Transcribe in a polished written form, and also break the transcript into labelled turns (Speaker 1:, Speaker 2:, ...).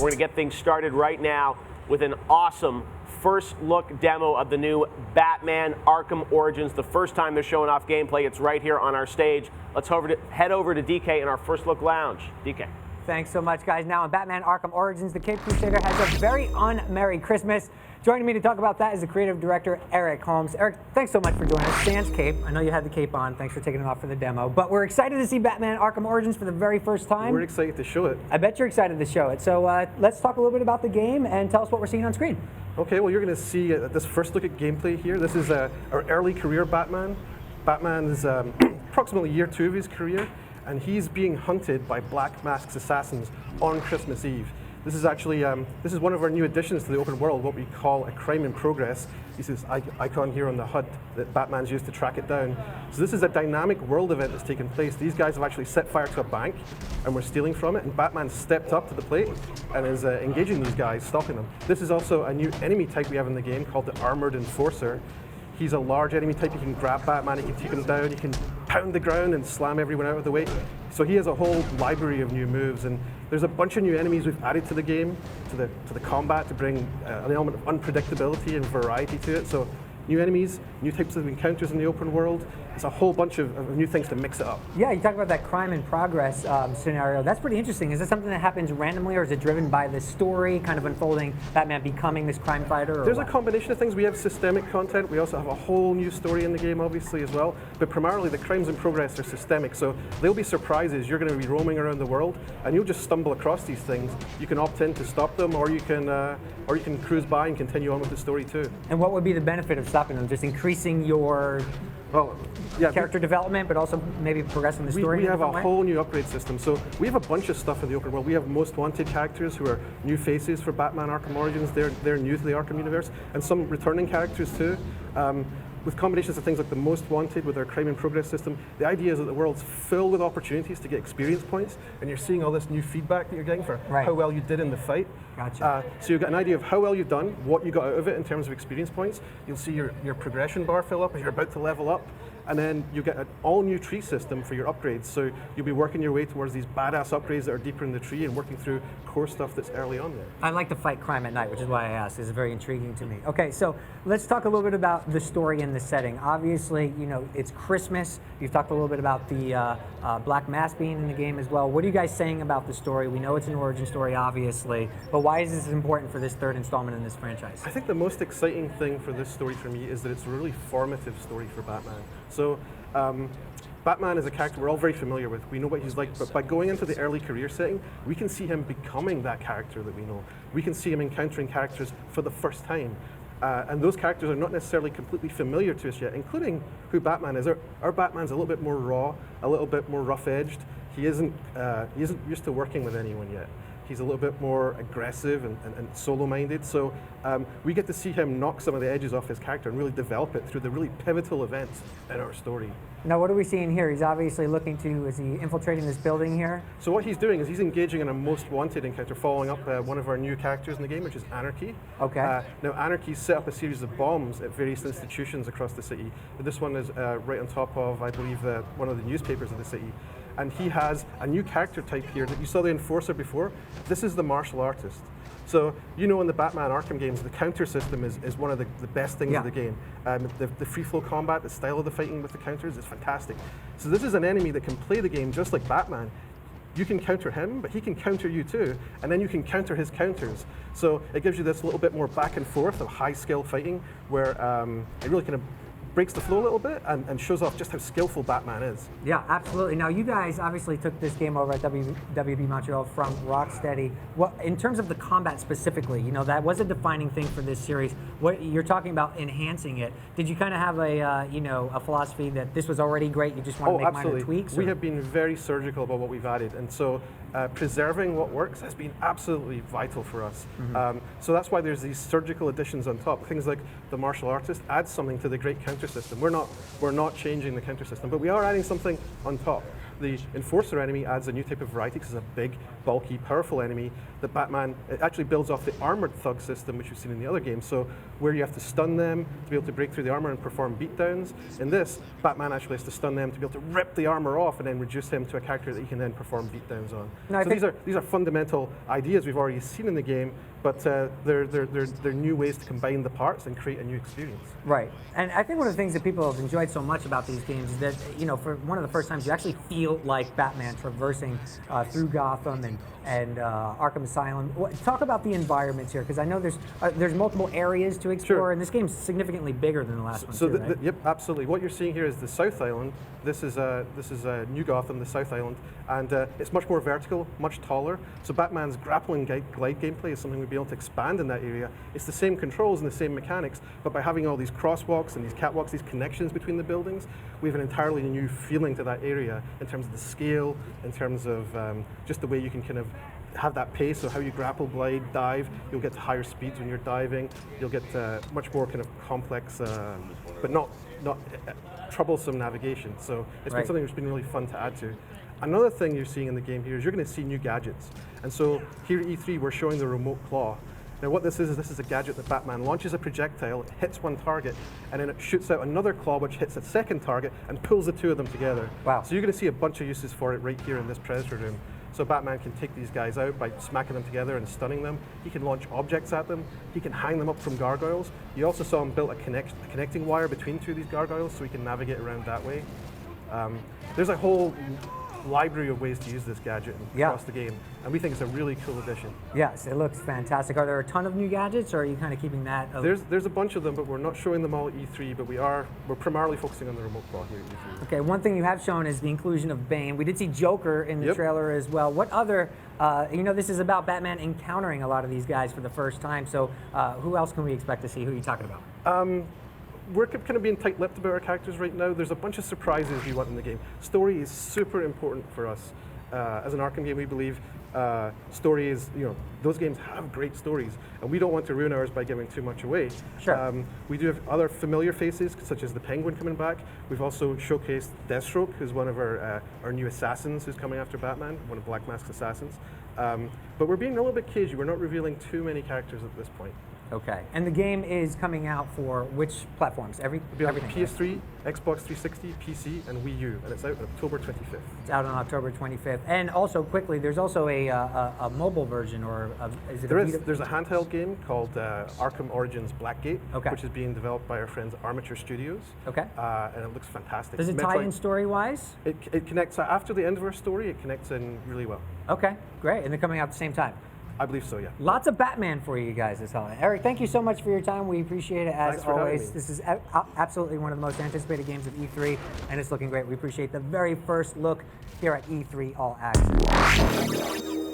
Speaker 1: We're going to get things started right now with an awesome first look demo of the new Batman Arkham Origins. The first time they're showing off gameplay, it's right here on our stage. Let's head over to DK in our first look lounge. DK.
Speaker 2: Thanks so much, guys. Now in Batman Arkham Origins, the Cape Crusader has a very un-Merry Christmas. Joining me to talk about that is the creative director, Eric Holmes. Eric, thanks so much for joining us. Sans cape. I know you had the cape on. Thanks for taking it off for the demo. But we're excited to see Batman Arkham Origins for the very first time.
Speaker 3: We're excited to show it.
Speaker 2: I bet you're excited to show it. So let's talk a little bit about the game and tell us what we're seeing on screen.
Speaker 3: Okay, well, you're going to see this first look at gameplay here. This is our early career Batman. Batman is approximately year 2 of his career, and he's being hunted by Black Mask's assassins on Christmas Eve. This is actually this is one of our new additions to the open world, what we call a crime in progress. This is icon here on the HUD that Batman's used to track it down. So this is a dynamic world event that's taken place. These guys have actually set fire to a bank and we're stealing from it, and Batman stepped up to the plate and is engaging these guys, stopping them. This is also a new enemy type we have in the game called the Armored Enforcer. He's a large enemy type. You can grab Batman, you can take him down, you can pound the ground and slam everyone out of the way. So he has a whole library of new moves, and there's a bunch of new enemies we've added to the game, to the combat, to bring an element of unpredictability and variety to it. So new enemies, new types of encounters in the open world. It's a whole bunch of new things to mix it up.
Speaker 2: Yeah, you talk about that crime in progress scenario. That's pretty interesting. Is this something that happens randomly, or is it driven by the story kind of unfolding, Batman becoming this crime fighter?
Speaker 3: There's a combination of things. We have systemic content. We also have a whole new story in the game, obviously, as well. But primarily, the crimes in progress are systemic. So there'll be surprises. You're going to be roaming around the world, and you'll just stumble across these things. You can opt in to stop them, or you can cruise by and continue on with the story too. And
Speaker 2: what would be the benefit of stopping them? Just increasing your character development, but also maybe progressing the story?
Speaker 3: We have a whole new upgrade system. So we have a bunch of stuff in the open world. We have most wanted characters who are new faces for Batman Arkham Origins. They're new to the Arkham universe, and some returning characters too. With combinations of things like the most wanted with our crime in progress system, the idea is that the world's filled with opportunities to get experience points, and you're seeing all this new feedback that you're getting for how well you did in the fight.
Speaker 2: Gotcha.
Speaker 3: So you've got an idea of how well you've done, what you got out of it in terms of experience points. You'll see your progression bar fill up as you're about to level up. And then you get an all-new tree system for your upgrades. So you'll be working your way towards these badass upgrades that are deeper in the tree and working through core stuff that's early on there.
Speaker 2: I like to fight crime at night, which is why I asked. It's very intriguing to me. Okay, so let's talk a little bit about the story and the setting. Obviously, you know, it's Christmas. You've talked a little bit about the Black Mask being in the game as well. What are you guys saying about the story? We know it's an origin story, obviously, but why is this important for this third installment in this franchise?
Speaker 3: I think the most exciting thing for this story for me is that it's a really formative story for Batman. So Batman is a character we're all very familiar with. We know what he's like, but by going into the early career setting, we can see him becoming that character that we know. We can see him encountering characters for the first time. And those characters are not necessarily completely familiar to us yet, including who Batman is. Our Batman's a little bit more raw, a little bit more rough-edged. He isn't used to working with anyone yet. He's a little bit more aggressive and solo-minded. So we get to see him knock some of the edges off his character and really develop it through the really pivotal events in our story.
Speaker 2: Now, what are we seeing here? He's obviously looking to, is he infiltrating this building here?
Speaker 3: So what he's doing is he's engaging in a most wanted encounter, following up one of our new characters in the game, which is Anarchy.
Speaker 2: Okay.
Speaker 3: Now, Anarchy set up a series of bombs at various institutions across the city. This one is right on top of, I believe, one of the newspapers of the city. And he has a new character type here that you saw the Enforcer before. This is the martial artist. So, you know, in the Batman Arkham games, the counter system is one of the best things of the game. The free flow combat, the style of the fighting with the counters is fantastic. So this is an enemy that can play the game just like Batman. You can counter him, but he can counter you too, and then you can counter his counters. So it gives you this little bit more back and forth of high skill fighting, where it really kind of breaks the flow a little bit and shows off just how skillful Batman is.
Speaker 2: Yeah, absolutely. Now, you guys obviously took this game over at WB Montreal from Rocksteady. What, in terms of the combat specifically, you know, that was a defining thing for this series. What you're talking about enhancing it. Did you kind of have a philosophy that this was already great, you just want to make minor tweaks?
Speaker 3: We have been very surgical about what we've added, and so preserving what works has been absolutely vital for us. So that's why there's these surgical additions on top. Things like the martial artist adds something to the great counter system. We're not changing the counter system, but we are adding something on top. The Enforcer enemy adds a new type of variety because it's a big, bulky, powerful enemy that Batman, it actually builds off the armored thug system, which we've seen in the other games. So where you have to stun them to be able to break through the armor and perform beatdowns, in this, Batman actually has to stun them to be able to rip the armor off and then reduce him to a character that he can then perform beatdowns on.
Speaker 2: No,
Speaker 3: so these are fundamental ideas we've already seen in the game, but they're new ways to combine the parts and create a new experience.
Speaker 2: Right, and I think one of the things that people have enjoyed so much about these games is that, you know, for one of the first times you actually feel like Batman traversing through Gotham and Arkham Asylum. Talk about the environments here, because I know there's multiple areas to explore,
Speaker 3: Sure.
Speaker 2: and this game's significantly bigger than the last one.
Speaker 3: So,
Speaker 2: too, right?
Speaker 3: yep, absolutely. What you're seeing here is the South Island. This is New Gotham, the South Island, and it's much more vertical, much taller. So Batman's grappling glide gameplay is something we'd be able to expand in that area. It's the same controls and the same mechanics, but by having all these crosswalks and these catwalks, these connections between the buildings, we have an entirely new feeling to that area in terms of the scale, in terms of just the way you can kind of have that pace, so how you grapple, glide, dive. You'll get to higher speeds when you're diving. You'll get much more kind of complex, but not troublesome navigation. So it's been something that's been really fun to add to. Another thing you're seeing in the game here is you're going to see new gadgets. And so here at E3, we're showing the remote claw. Now what this is a gadget that Batman launches a projectile, it hits one target, and then it shoots out another claw which hits a second target and pulls the two of them together.
Speaker 2: Wow.
Speaker 3: So you're going to see a bunch of uses for it right here in this Predator room. So Batman can take these guys out by smacking them together and stunning them. He can launch objects at them. He can hang them up from gargoyles. You also saw him build a connecting wire between two of these gargoyles so he can navigate around that way. There's a whole library of ways to use this gadget across the game, and we think it's a really cool addition.
Speaker 2: Yes, it looks fantastic. Are there a ton of new gadgets, or are you kind of keeping that?
Speaker 3: There's a bunch of them, but we're not showing them all at E3, but we're primarily focusing on the remote claw here at E3.
Speaker 2: Okay, one thing you have shown is the inclusion of Bane. We did see Joker in the trailer as well. What other, you know, this is about Batman encountering a lot of these guys for the first time, so who else can we expect to see? Who are you talking about?
Speaker 3: We're kind of being tight-lipped about our characters right now. There's a bunch of surprises we want in the game. Story is super important for us. As an Arkham game, we believe story is, you know, those games have great stories, and we don't want to ruin ours by giving too much away.
Speaker 2: Sure.
Speaker 3: We do have other familiar faces, such as the Penguin coming back. We've also showcased Deathstroke, who's one of our new assassins who's coming after Batman, one of Black Mask's assassins. But we're being a little bit cagey. We're not revealing too many characters at this point.
Speaker 2: Okay, and the game is coming out for which platforms?
Speaker 3: It'll be on
Speaker 2: Everything.
Speaker 3: PS3, Xbox 360, PC, and Wii U, and it's out on October 25th.
Speaker 2: It's out on October 25th. And also, quickly, there's also a mobile version, or is it
Speaker 3: There's a handheld game called Arkham Origins Blackgate, which is being developed by our friends at Armature Studios.
Speaker 2: Okay.
Speaker 3: And it looks fantastic.
Speaker 2: Does it tie in story-wise?
Speaker 3: It connects, after the end of our story, it connects in really well.
Speaker 2: Okay, great. And they're coming out at the same time.
Speaker 3: I believe so, yeah.
Speaker 2: Lots of Batman for you guys this holiday. Eric, thank you so much for your time. We appreciate it as
Speaker 3: Thanks for having
Speaker 2: always.
Speaker 3: me.
Speaker 2: This is absolutely one of the most anticipated games of E3, and it's looking great. We appreciate the very first look here at E3 All Access.